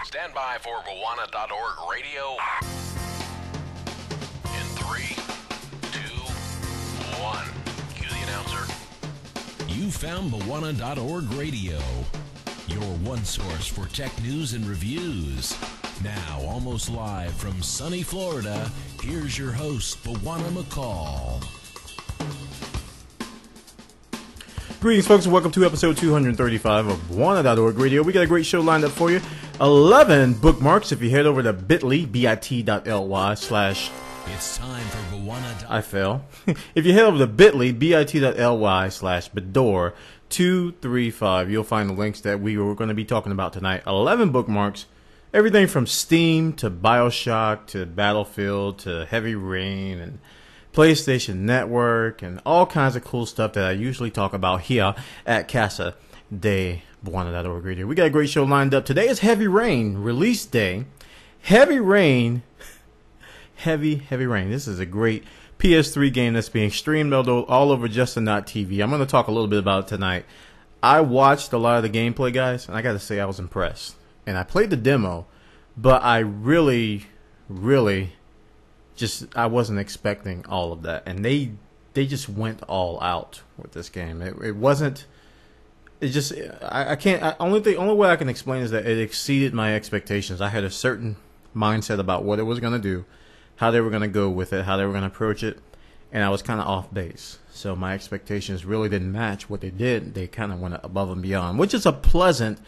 Stand by for Bwana.org radio. In 3, 2, 1. Cue the announcer. You found Bwana.org radio, your one source for tech news and reviews. Now, almost live from sunny Florida, here's your host, Bwana McCall. Greetings, folks, and welcome to episode 235 of Bwana.org radio. We got a great show lined up for you. 11 bookmarks if you head over to bit.ly, bit.ly/ It's time for Bwana. I fell. If you head over to bit.ly, bit.ly/ BDOR 235, you'll find the links that we were going to be talking about tonight. 11 bookmarks, everything from Steam to BioShock to Battlefield to Heavy Rain and PlayStation Network and all kinds of cool stuff that I usually talk about here at Casa de Bwana.org radio. We got a great show lined up. Today is Heavy Rain release day. Heavy Rain. Heavy Rain. This is a great PS3 game that's being streamed all over Justin.tv. I'm going to talk a little bit about it tonight. I watched a lot of the gameplay, guys, and I got to say I was impressed. And I played the demo, but I really I wasn't expecting all of that. And they just went all out with this game. Only way I can explain is that it exceeded my expectations. I had a certain mindset about what it was going to do, how they were going to go with it, how they were going to approach it, and I was kind of off base. So my expectations really didn't match what they did. They kind of went above and beyond, which is a pleasant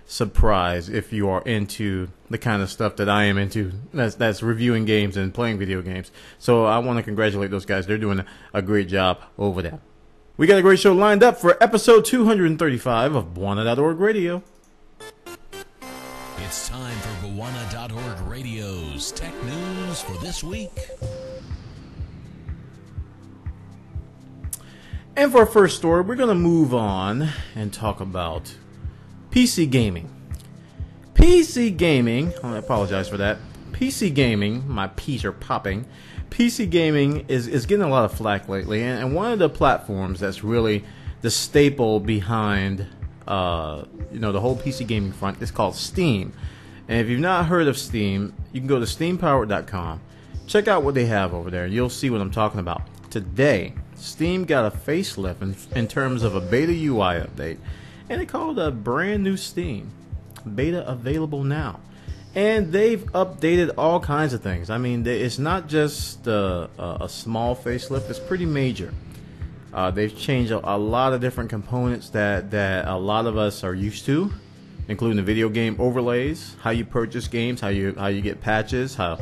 surprise if you are into the kind of stuff that I am into. That's reviewing games and playing video games. So I want to congratulate those guys. They're doing a great job over there. We got a great show lined up for episode 235 of Bwana.org radio. It's time for Bwana.org radio's tech news for this week. And for our first story, we're going to move on and talk about PC gaming. PC gaming, I apologize for that. PC gaming, my P's are popping. PC gaming is getting a lot of flack lately, and one of the platforms that's really the staple behind the whole PC gaming front is called Steam. And if you've not heard of Steam, you can go to steampowered.com. Check out what they have over there, and you'll see what I'm talking about. Today, Steam got a facelift in terms of a beta UI update. And they call it a brand new Steam. Beta available now. And they've updated all kinds of things. I mean, it's not just a small facelift. It's pretty major. They've changed a lot of different components that a lot of us are used to, including the video game overlays, how you purchase games, how you get patches, how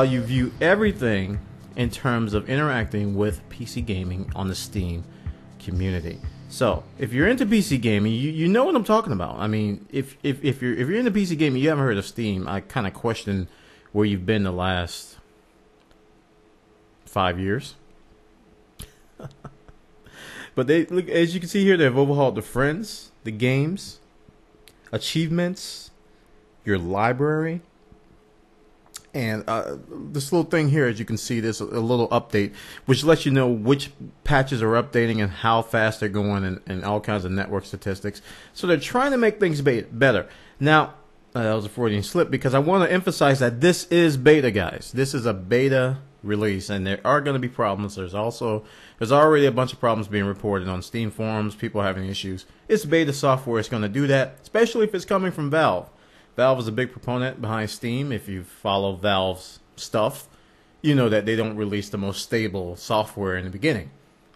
you view everything in terms of interacting with PC gaming on the Steam community. So, if you're into PC gaming, you know what I'm talking about. I mean, if you're into PC gaming, you haven't heard of Steam, I kind of question where you've been the last 5 years. But look, as you can see here, they've overhauled the friends, the games, achievements, your library. And this little thing here, as you can see, there's a little update, which lets you know which patches are updating and how fast they're going and all kinds of network statistics. So they're trying to make things better. Now, that was a Freudian slip because I want to emphasize that this is beta, guys. This is a beta release, and there are going to be problems. There's already a bunch of problems being reported on Steam forums, people having issues. It's beta software. It's going to do that, especially if it's coming from Valve. Valve is a big proponent behind Steam. If you follow Valve's stuff, you know that they don't release the most stable software in the beginning.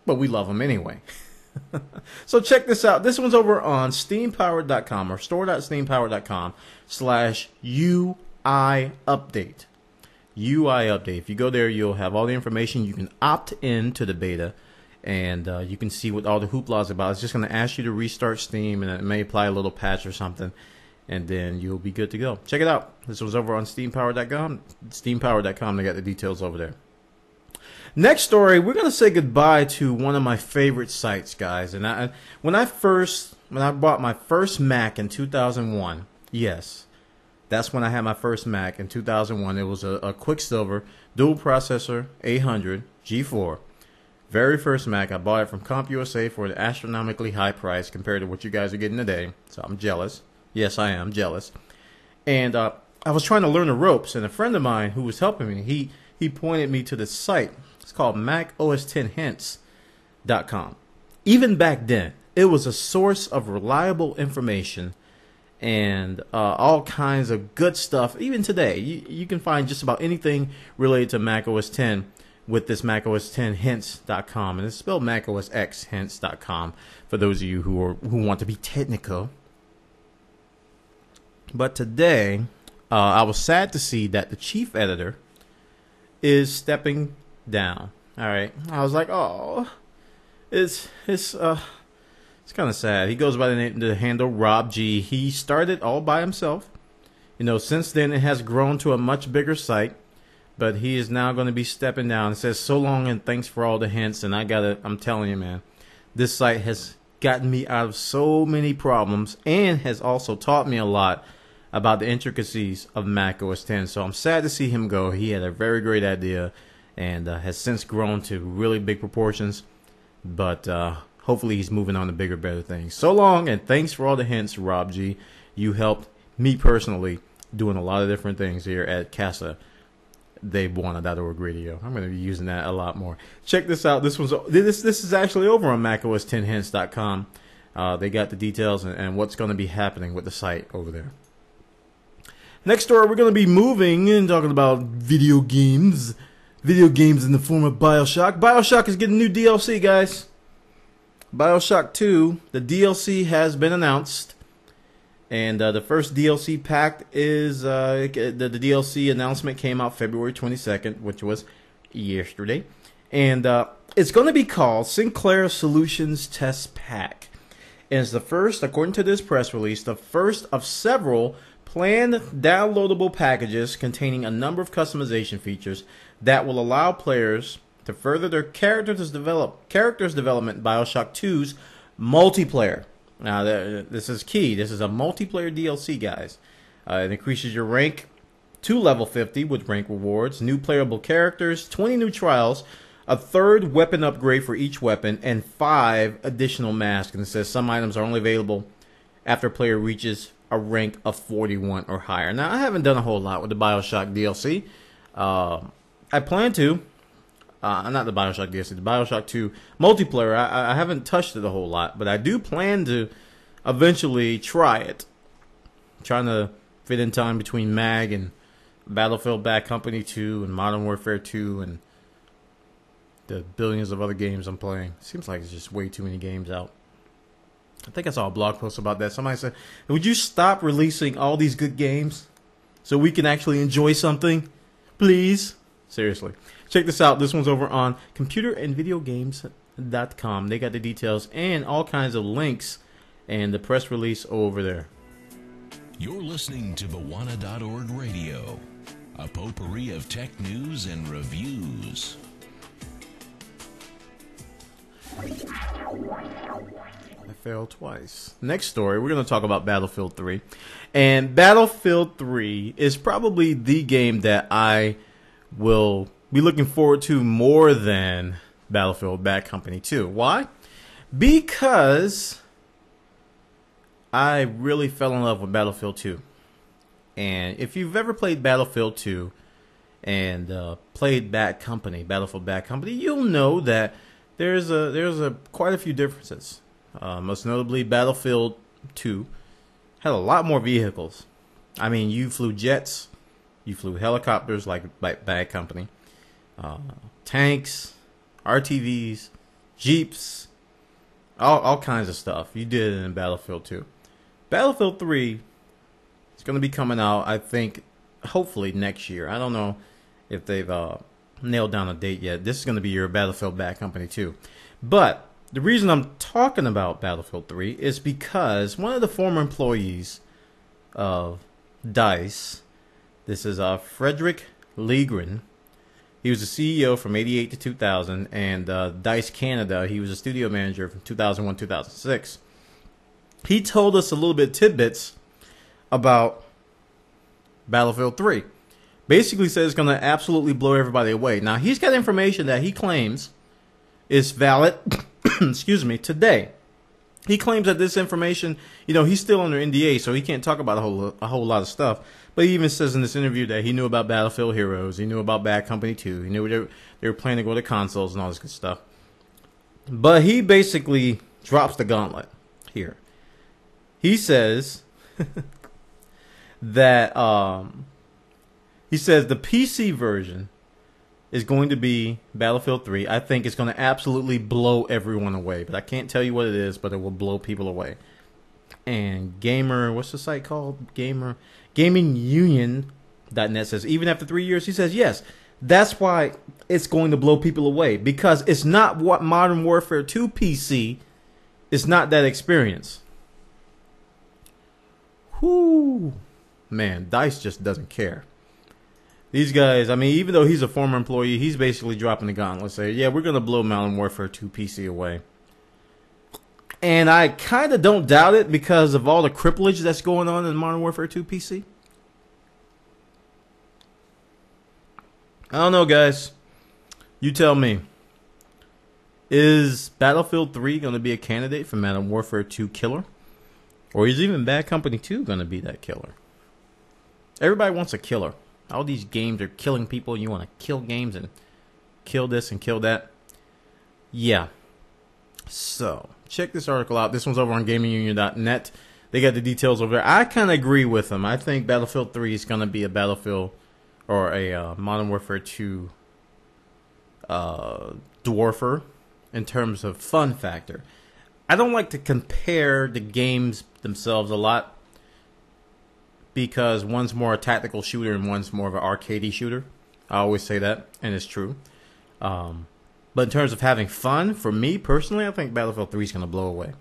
But we love them anyway. So check this out. This one's over on steampowered.com or store.steampowered.com/UI update. UI update. If you go there, you'll have all the information. You can opt in to the beta, and you can see what all the hoopla is about. It's just going to ask you to restart Steam, and it may apply a little patch or something. And then you'll be good to go. Check it out. This was over on steampowered.com. Steampowered.com, they got the details over there. Next story, we're going to say goodbye to one of my favorite sites, guys. And when I bought my first Mac in 2001, yes, that's when I had my first Mac in 2001. It was a Quicksilver dual processor 800 G4. Very first Mac. I bought it from CompUSA for an astronomically high price compared to what you guys are getting today. So I'm jealous. Yes, I am jealous. And I was trying to learn the ropes, and a friend of mine who was helping me, he pointed me to this site. It's called MacOS10hints.com. Even back then, it was a source of reliable information and all kinds of good stuff. Even today, you can find just about anything related to Mac OS 10 with this MacOS10hints.com, and it's spelled MacOSXhints.com for those of you who want to be technical. But today, I was sad to see that the chief editor is stepping down. All right, I was like, oh, it's kind of sad. He goes by the handle Rob G. He started all by himself. Since then it has grown to a much bigger site, but he is now going to be stepping down. It says so long and thanks for all the hints. And I'm telling you, man, this site has gotten me out of so many problems and has also taught me a lot about the intricacies of Mac OS 10. So I'm sad to see him go. He had a very great idea and has since grown to really big proportions. But hopefully he's moving on to bigger, better things. So long, and thanks for all the hints, Rob G. You helped me personally doing a lot of different things here at CasaDeBuana.org radio. I'm going to be using that a lot more. Check this out. This is actually over on MacOS10hints.com. They got the details and what's going to be happening with the site over there. Next story, we're going to be moving and talking about video games. Video games in the form of BioShock. BioShock is getting new DLC, guys. BioShock 2, the DLC has been announced. And the first DLC pack is, the DLC announcement came out February 22nd, which was yesterday. And it's going to be called Sinclair Solutions Test Pack. And it's the first, according to this press release, the first of several planned downloadable packages containing a number of customization features that will allow players to further their characters development in BioShock 2's multiplayer. Now, this is key. This is a multiplayer DLC, guys. It increases your rank to level 50 with rank rewards, new playable characters, 20 new trials, a third weapon upgrade for each weapon, and 5 additional masks. And it says some items are only available after a player reaches a rank of 41 or higher. Now, I haven't done a whole lot with the BioShock DLC. I plan to. Not the BioShock DLC, the BioShock 2 multiplayer. I haven't touched it a whole lot, but I do plan to eventually try it. Trying to fit in time between MAG and Battlefield Bad Company 2 and Modern Warfare 2 and the billions of other games I'm playing. Seems like it's just way too many games out. I think I saw a blog post about that. Somebody said, would you stop releasing all these good games so we can actually enjoy something? Please? Seriously. Check this out. This one's over on computerandvideogames.com. They got the details and all kinds of links and the press release over there. You're listening to Bawana.org radio, a potpourri of tech news and reviews. I failed twice. Next story, we're going to talk about Battlefield 3. And Battlefield 3 is probably the game that I will be looking forward to more than Battlefield Bad Company 2. Why? Because I really fell in love with Battlefield 2. And if you've ever played Battlefield 2 and played Battlefield Bad Company, you'll know that there's quite a few differences. Most notably, Battlefield 2 had a lot more vehicles. I mean, you flew jets, you flew helicopters like Bad Company, tanks, RTVs, jeeps, all kinds of stuff. You did it in Battlefield 2. Battlefield 3 is going to be coming out, I think, hopefully next year. I don't know if they've nailed down a date yet. This is going to be your Battlefield Bad Company 2. But the reason I'm talking about Battlefield 3 is because one of the former employees of DICE, this is Frederick Legren. He was the CEO from 88 to 2000, and DICE Canada, he was a studio manager from 2001-2006. He told us a little bit tidbits about Battlefield 3. Basically says it's going to absolutely blow everybody away. Now, he's got information that he claims is valid, excuse me, today. He claims that this information, he's still under NDA, so he can't talk about a whole lot of stuff. But he even says in this interview that he knew about Battlefield Heroes, he knew about Bad Company 2, he knew they were planning to go to consoles and all this good stuff. But he basically drops the gauntlet here. He says that he says the PC version is going to be Battlefield 3. I think it's going to absolutely blow everyone away. But I can't tell you what it is, but it will blow people away. And what's the site called? GamingUnion.net says, even after 3 years, he says, yes, that's why it's going to blow people away. Because it's not what Modern Warfare 2 PC, it's not that experience. Whoo. Man, DICE just doesn't care. These guys, I mean, even though he's a former employee, he's basically dropping the gauntlet. Say, yeah, we're going to blow Modern Warfare 2 PC away. And I kind of don't doubt it because of all the cripplage that's going on in Modern Warfare 2 PC. I don't know, guys. You tell me. Is Battlefield 3 going to be a candidate for Modern Warfare 2 killer? Or is even Bad Company 2 going to be that killer? Everybody wants a killer. All these games are killing people. You want to kill games and kill this and kill that. Yeah. So, check this article out. This one's over on GamingUnion.net. They got the details over there. I kind of agree with them. I think Battlefield 3 is going to be a Battlefield or a Modern Warfare 2 dwarfer in terms of fun factor. I don't like to compare the games themselves a lot because one's more a tactical shooter and one's more of an arcadey shooter. I always say that, and it's true. But in terms of having fun, for me personally, I think Battlefield 3 is going to blow away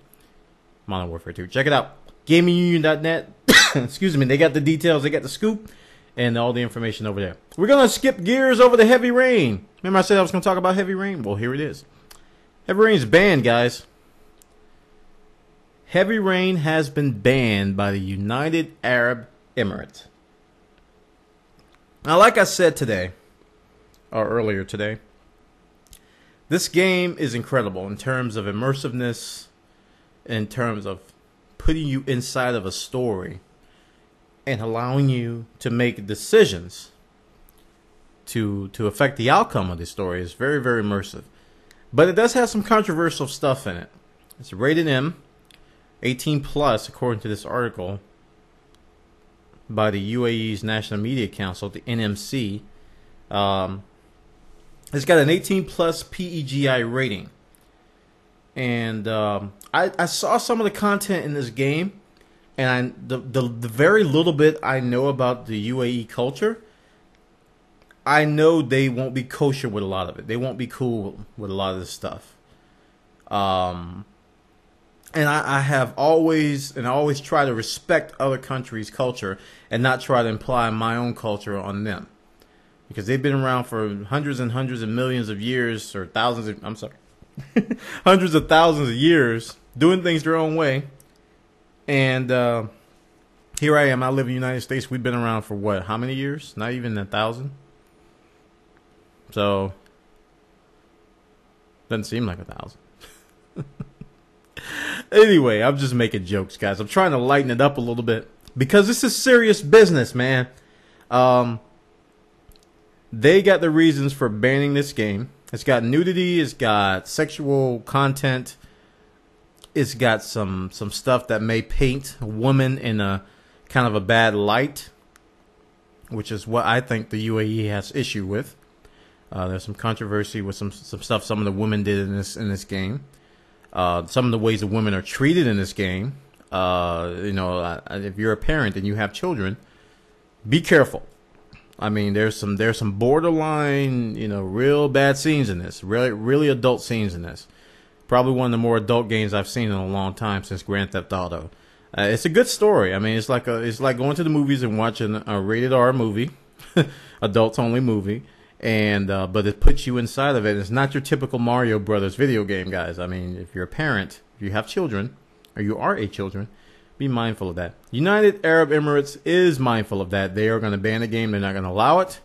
Modern Warfare 2. Check it out. GamingUnion.net. Excuse me. They got the details. They got the scoop and all the information over there. We're going to skip gears over to Heavy Rain. Remember I said I was going to talk about Heavy Rain? Well, here it is. Heavy Rain's banned, guys. Heavy Rain has been banned by the United Arab Emirates. Now, like I said today, or earlier today, this game is incredible in terms of immersiveness, in terms of putting you inside of a story and allowing you to make decisions to affect the outcome of the story. Is very, very immersive. But it does have some controversial stuff in it. It's rated M, 18 plus, according to this article by the UAE's National Media Council, the NMC. It's got an 18 plus PEGI rating. And I saw some of the content in this game, and the very little bit I know about the UAE culture, I know they won't be kosher with a lot of it. They won't be cool with a lot of this stuff. And I have always try to respect other countries' culture and not try to imply my own culture on them. Because they've been around for hundreds and hundreds of millions of years, or hundreds of thousands of years, doing things their own way. And here I am. I live in the United States. We've been around for what? How many years? Not even 1,000. So, doesn't seem like 1,000. Anyway, I'm just making jokes, guys. I'm trying to lighten it up a little bit because this is serious business, man. They got the reasons for banning this game. It's got nudity. It's got sexual content. It's got some stuff that may paint a woman in a kind of a bad light, which is what I think the UAE has issue with. There's some controversy with some stuff some of the women did in this game. Some of the ways the women are treated in this game. If you're a parent and you have children, be careful. I mean, there's some borderline, real bad scenes in this. Really adult scenes in this. Probably one of the more adult games I've seen in a long time since Grand Theft Auto. It's a good story. I mean, it's like going to the movies and watching a rated R movie, adults only movie. And but it puts you inside of it. It's not your typical Mario Brothers video game, guys. I mean, if you're a parent, if you have children, or you are a children, be mindful of that. United Arab Emirates is mindful of that. They are going to ban the game. They're not going to allow it.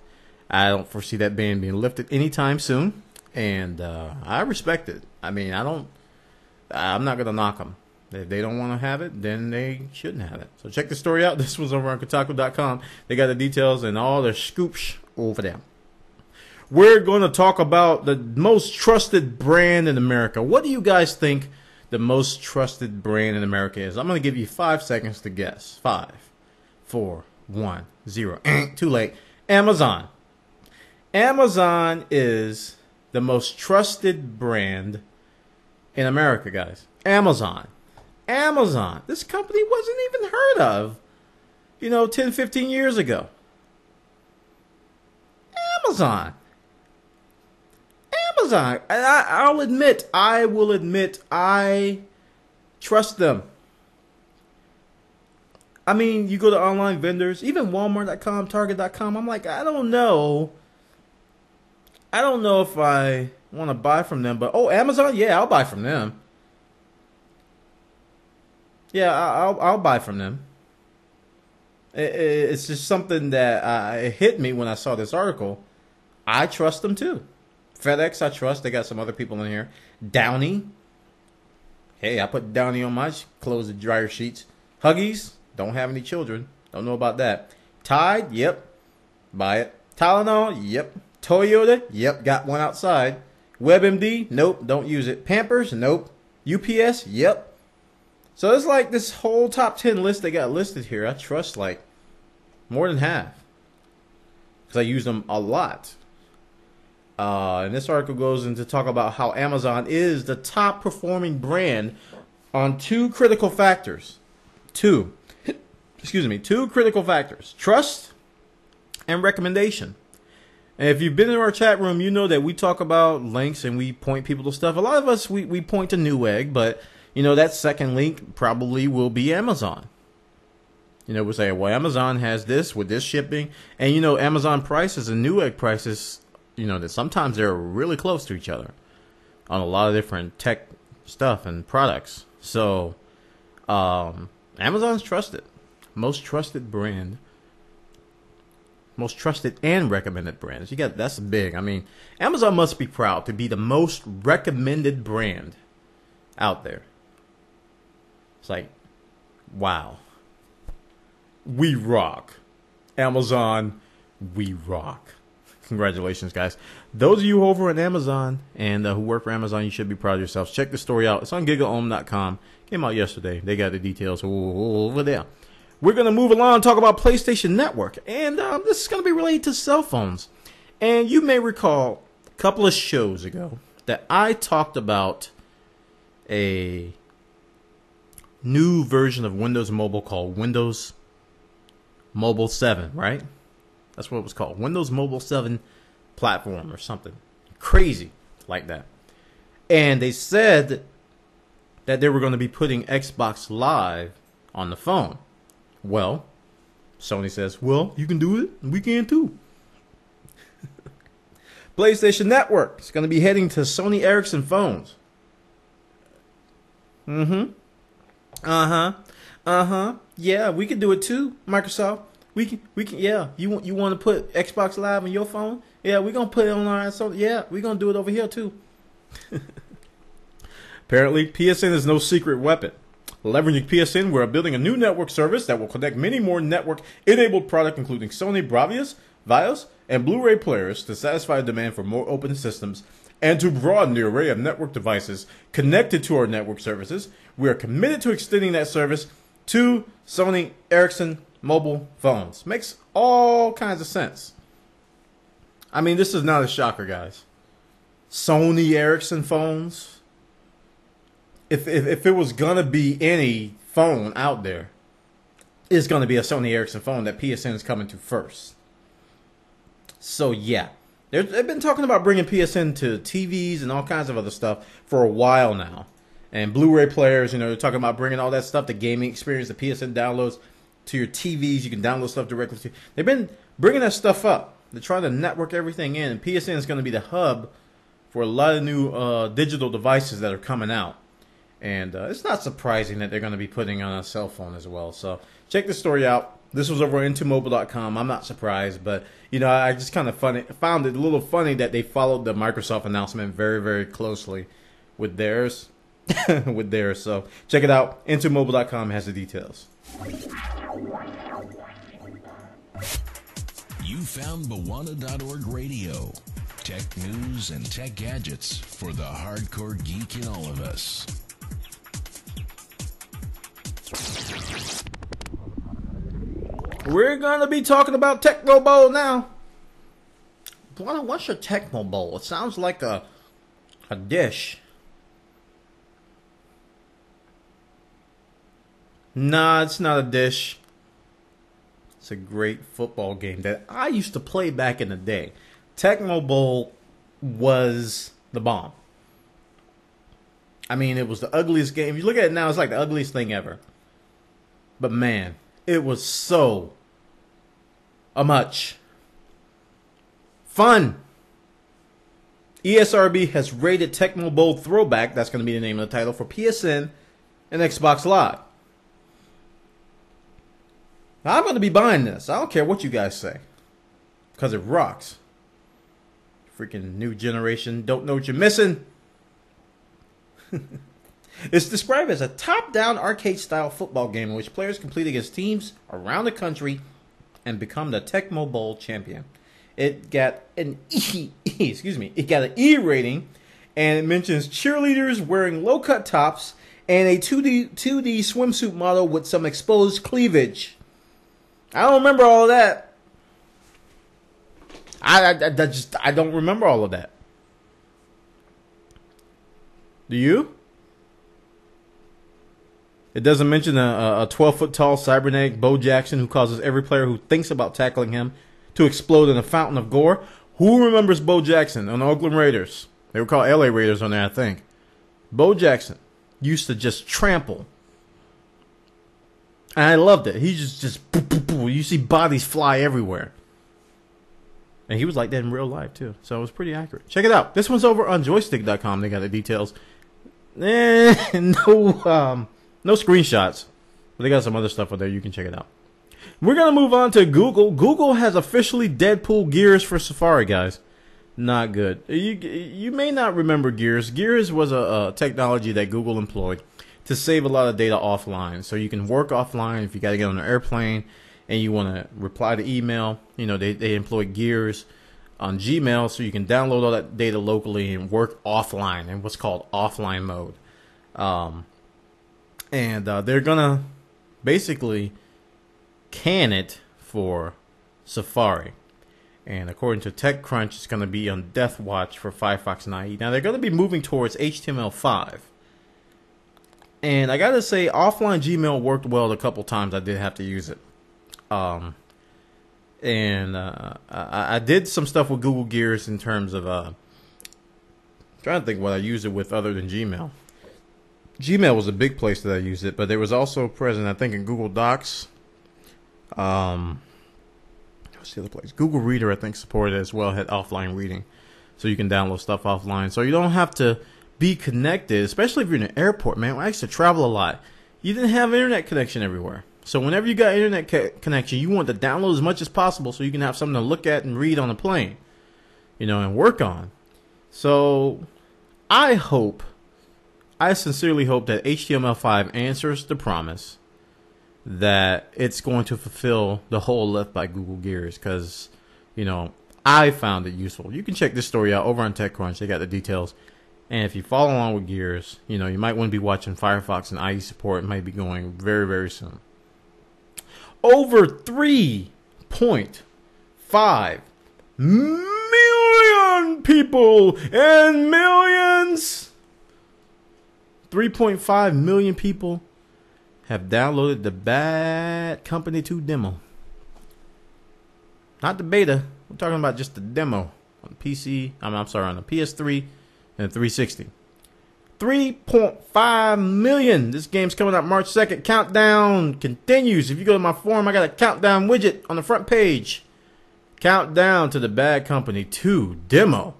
I don't foresee that ban being lifted anytime soon, and I respect it. I mean, I'm not going to knock them. If they don't want to have it, then they shouldn't have it. So check the story out. This was over on Kotaku.com. They got the details and all the scoops over there. We're going to talk about the most trusted brand in America. What do you guys think the most trusted brand in America is? I'm going to give you 5 seconds to guess. 5, 4, 1, 0. Too late. Amazon. Amazon is the most trusted brand in America, guys. Amazon. Amazon. This company wasn't even heard of, 10, 15 years ago. Amazon. Amazon. I will admit, I trust them. I mean, you go to online vendors, even Walmart.com, Target.com. I'm like, I don't know if I want to buy from them, but Amazon, yeah, I'll buy from them. Yeah, I'll buy from them. It's just something that it hit me when I saw this article. I trust them too. FedEx, I trust. They got some other people in here. Downy. Hey, I put Downy on my clothes and dryer sheets. Huggies, don't have any children. Don't know about that. Tide, yep. Buy it. Tylenol, yep. Toyota, yep. Got one outside. WebMD, nope. Don't use it. Pampers, nope. UPS, yep. So it's like this whole top 10 list they got listed here. I trust like more than half because I use them a lot. And this article goes into talk about how Amazon is the top performing brand on two critical factors. Two critical factors: trust and recommendation. And if you've been in our chat room, you know that we talk about links and we point people to stuff. A lot of us, we point to Newegg, but that second link probably will be Amazon. We'll say, well, Amazon has this with this shipping. And, Amazon prices and Newegg prices, that sometimes they're really close to each other on a lot of different tech stuff and products. So, Amazon's trusted. Most trusted brand. Most trusted and recommended brands. That's big. I mean, Amazon must be proud to be the most recommended brand out there. It's like, wow. We rock. Amazon, we rock. Congratulations, guys. Those of you over at Amazon and who work for Amazon, you should be proud of yourselves. Check the story out. It's on gigaohm.com. Came out yesterday. They got the details over there. We're going to move along and talk about PlayStation Network. And this is going to be related to cell phones. And you may recall a couple of shows ago that I talked about a new version of Windows Mobile called Windows Mobile 7, right? That's what it was called. Windows Mobile 7 platform or something crazy like that. And they said that they were going to be putting Xbox Live on the phone. Well, Sony says, well, you can do it, and we can too. PlayStation Network is going to be heading to Sony Ericsson phones. Yeah, we can do it too, Microsoft. We can. Yeah, you want to put Xbox Live on your phone? Yeah, we're gonna put it on our. So yeah, we're gonna do it over here too. Apparently, PSN is no secret weapon. Leveraging PSN, we're building a new network service that will connect many more network-enabled products, including Sony Bravias, Vios, and Blu-ray players, to satisfy the demand for more open systems and to broaden the array of network devices connected to our network services. We are committed to extending that service to Sony Ericsson mobile phones. Makes all kinds of sense. I mean, this is not a shocker, guys. Sony Ericsson phones. If it was gonna be any phone out there, it's gonna be a Sony Ericsson phone that PSN is coming to first. So yeah, they've been talking about bringing PSN to TVs and all kinds of other stuff for a while now. And Blu-ray players, they're talking about bringing all that stuff, the gaming experience, the PSN downloads to your TVs. You can download stuff directly to. They've been bringing that stuff up. They're trying to network everything in, and PSN is going to be the hub for a lot of new digital devices that are coming out. And it's not surprising that they're going to be putting on a cell phone as well. So check this story out. This was over on intomobile.com. I'm not surprised, but I just kind of found it a little funny that they followed the Microsoft announcement very, very closely with theirs. with theirs. So check it out. Intomobile.com has the details. You found Bawana.org Radio. Tech news and tech gadgets for the hardcore geek in all of us. We're going to be talking about Tecmo Bowl now. What's your Tecmo Bowl? It sounds like a dish. Nah, it's not a dish. It's a great football game that I used to play back in the day. Tecmo Bowl was the bomb. I mean, it was the ugliest game. If you look at it now, it's like the ugliest thing ever. But man, it was so much fun. ESRB has rated Tecmo Bowl Throwback, that's going to be the name of the title, for PSN and Xbox Live. Now, I'm going to be buying this. I don't care what you guys say, because it rocks. Freaking new generation don't know what you're missing. It's described as a top-down arcade-style football game in which players compete against teams around the country and become the Tecmo Bowl champion. It got an it got an E rating, and it mentions cheerleaders wearing low-cut tops and a 2D swimsuit model with some exposed cleavage. I don't remember all of that. I don't remember all of that. Do you? It doesn't mention a 12-foot tall cybernetic Bo Jackson who causes every player who thinks about tackling him to explode in a fountain of gore. Who remembers Bo Jackson on the Oakland Raiders? They were called LA Raiders on there, I think. Bo Jackson used to just trample. And I loved it. He just boop, boop, boop. You see bodies fly everywhere. And he was like that in real life, too. So it was pretty accurate. Check it out. This one's over on joystick.com. They got the details. No screenshots. But they got some other stuff over there. You can check it out. We're going to move on to Google. Google has officially Deadpool Gears for Safari, guys. Not good. You may not remember Gears. Gears was a technology that Google employed to save a lot of data offline. So you can work offline if you got to get on an airplane and you want to reply to email. You know, they employ Gears on Gmail so you can download all that data locally and work offline in what's called offline mode. They're going to basically can it for Safari. And according to TechCrunch, it's going to be on death watch for Firefox and IE. Now, they're going to be moving towards HTML5. And I got to say, offline Gmail worked well a couple times. I did have to use it. I did some stuff with Google Gears in terms of trying to think what I used it with other than Gmail. Gmail was a big place that I used it, but it was also present, I think, in Google Docs. What's the other place? Google Reader, I think, supported it as well, had offline reading. So you can download stuff offline. So you don't have to be connected, especially if you're in an airport, man. When I used to travel a lot, you didn't have internet connection everywhere. So whenever you got internet connection, you want to download as much as possible so you can have something to look at and read on the plane, you know, and work on. So I sincerely hope that HTML5 answers the promise that it's going to fulfill the hole left by Google Gears, because, you know, I found it useful. You can check this story out over on TechCrunch. They got the details. And if you follow along with Gears, you know, you might want to be watching Firefox and IE support. It might be going very, very soon. Over 3.5 million people and millions. 3.5 million people have downloaded the Bad Company 2 demo. Not the beta. We're talking about just the demo on PC. on the PS3 and 360. 3.5 million. This game's coming out March 2nd. Countdown continues. If you go to my forum, I got a countdown widget on the front page. Countdown to the Bad Company 2 demo.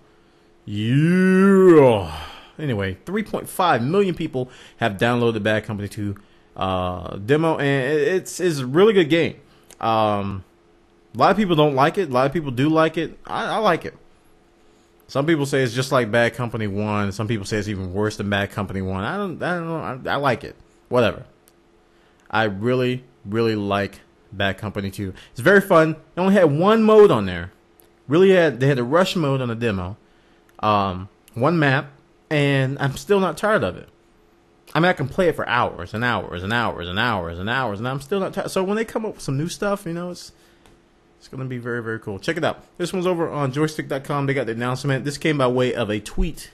Yeah. Anyway, 3.5 million people have downloaded the Bad Company 2 demo, and it's a really good game. A lot of people don't like it. A lot of people do like it. I like it. Some people say it's just like Bad Company 1. Some people say it's even worse than Bad Company 1. I don't know. I like it. Whatever. I really, really like Bad Company 2. It's very fun. They only had one mode on there. They had a rush mode on the demo. One map, and I'm still not tired of it. I mean, I can play it for hours and hours and hours and hours and hours, and I'm still not tired. So when they come up with some new stuff, it's going to be very, very cool. Check it out. This one's over on joystick.com. They got the announcement. This came by way of a tweet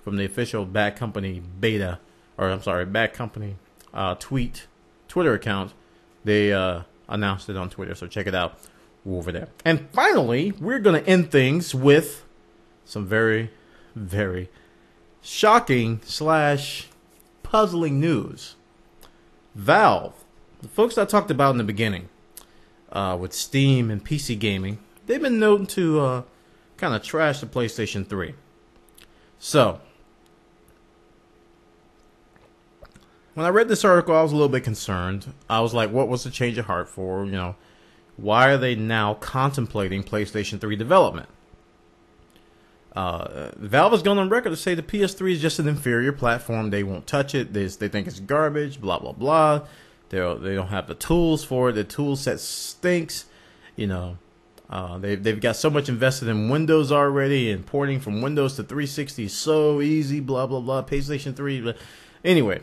from the official Bad Company Bad Company Twitter account. They announced it on Twitter, so check it out over there. And finally, we're going to end things with some very, very shocking / puzzling news. Valve, the folks I talked about in the beginning, with Steam and PC gaming, they've been known to kind of trash the PlayStation 3. So, when I read this article, I was a little bit concerned. I was like, what was the change of heart for? Why are they now contemplating PlayStation 3 development? Valve has gone on record to say the PS3 is just an inferior platform. They won't touch it. They think it's garbage, blah, blah, blah. They don't have the tools for it. The tool set stinks. They've got so much invested in Windows already, and porting from Windows to 360 is so easy, blah, blah, blah. PlayStation 3. Blah. Anyway,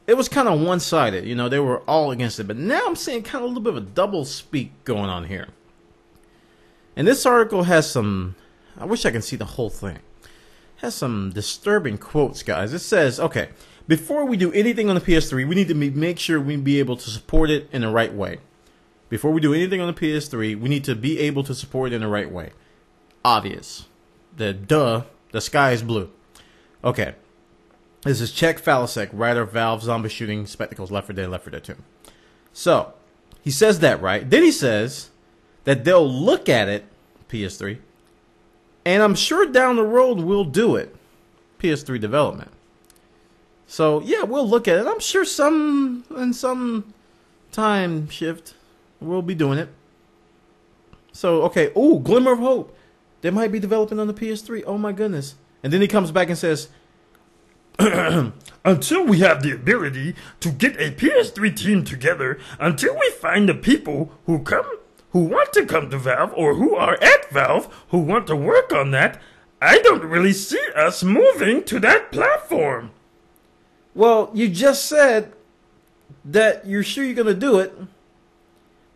it was kind of one-sided. They were all against it. But now I'm seeing kind of a little bit of a double speak going on here. And this article has some... I wish I can see the whole thing. It has some disturbing quotes, guys. It says, okay, before we do anything on the PS3, we need to make sure we be able to support it in the right way. Before we do anything on the PS3, we need to be able to support it in the right way. Obvious. The sky is blue. Okay. This is Czech Falasek, writer of Valve, Zombie Shooting, Spectacles, Left 4 Dead, Left 4 Dead 2. So, he says that, right? Then he says that they'll look at it, PS3, and I'm sure down the road we'll do it, PS3 development. So, yeah, we'll look at it. I'm sure in some time shift, we'll be doing it. So, okay. Ooh, glimmer of hope. They might be developing on the PS3. Oh, my goodness. And then he comes back and says, until we have the ability to get a PS3 team together, until we find the people who want to come to Valve or who are at Valve who want to work on that, I don't really see us moving to that platform. Well, you just said that you're sure you're going to do it,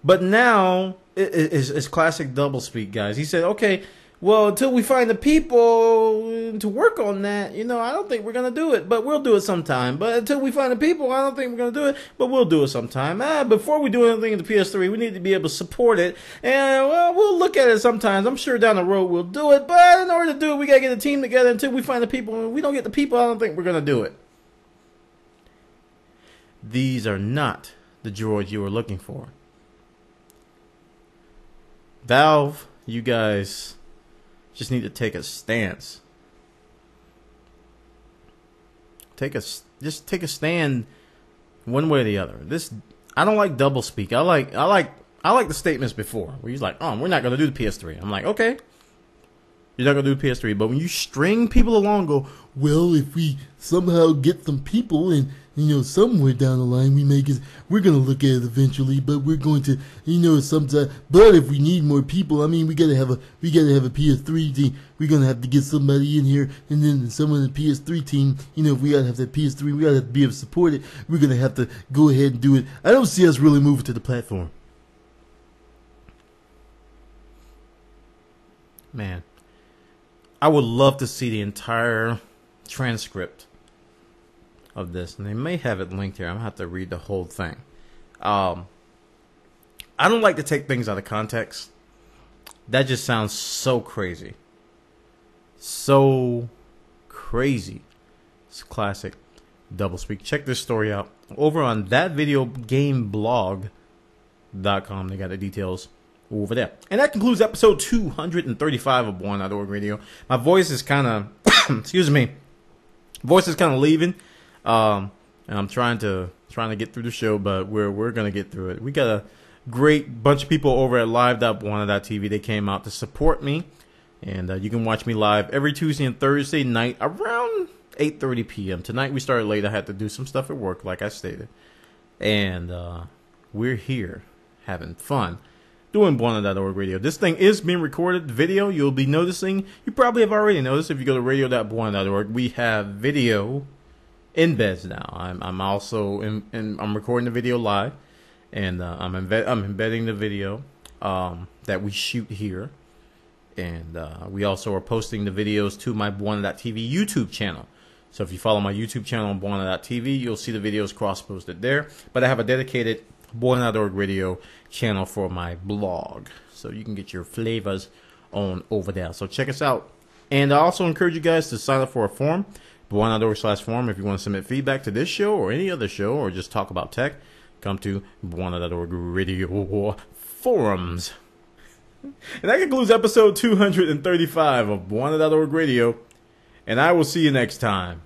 but now it's classic doublespeak, guys. He said, okay, well, until we find the people to work on that, I don't think we're going to do it, but we'll do it sometime. But until we find the people, I don't think we're going to do it, but we'll do it sometime. Before we do anything in the PS3, we need to be able to support it, and, well, we'll look at it sometimes. I'm sure down the road we'll do it, but in order to do it, we got to get a team together until we find the people. And if we don't get the people, I don't think we're going to do it. These are not the droids you were looking for. Valve, you guys just need to take a stance. Just take a stand one way or the other. I don't like doublespeak. I like the statements before where he's like, "Oh, we're not going to do the PS3." I'm like, "Okay, you're not going to do the PS3." But when you string people along, go, "Well, if we somehow get some people and somewhere down the line we're going to look at it eventually, but we're going to, sometime, but if we need more people, we got to have a PS3 team. We're going to have to get somebody in here, and then someone in the PS3 team, if we got to have that PS3, we got to be able to support it. We're going to have to go ahead and do it. I don't see us really moving to the platform." Man, I would love to see the entire transcript of this, and they may have it linked here. I'm gonna have to read the whole thing. I don't like to take things out of context. That just sounds so crazy. So crazy. It's classic doublespeak. Check this story out over on thatvideogameblog.com. They got the details over there. And that concludes episode 235 of Born.org Radio. My voice is kind of excuse me. Voice is kind of leaving. And I'm trying to get through the show, but we're gonna get through it. We got a great bunch of people over at live.born.tv. They came out to support me And you can watch me live every Tuesday and Thursday night around 8:30 p.m. Tonight we started late. I had to do some stuff at work, like I stated. And we're here having fun doing Buona.org radio. This thing is being recorded. Video, you'll be noticing. You probably have already noticed if you go to radio.buona.org. We have video embeds now. I'm also I'm recording the video live, and I'm embedding the video that we shoot here, and we also are posting the videos to my Buona.tv YouTube channel. So if you follow my YouTube channel on Buona.tv, you'll see the videos cross-posted there. But I have a dedicated Buona.org radio channel for my blog, so you can get your flavors on over there. So check us out. And I also encourage you guys to sign up for a forum, Buona.org/forum, if you want to submit feedback to this show or any other show, or just talk about tech. Come to Buona.org radio forums. And that concludes episode 235 of Buona.org radio. And I will see you next time.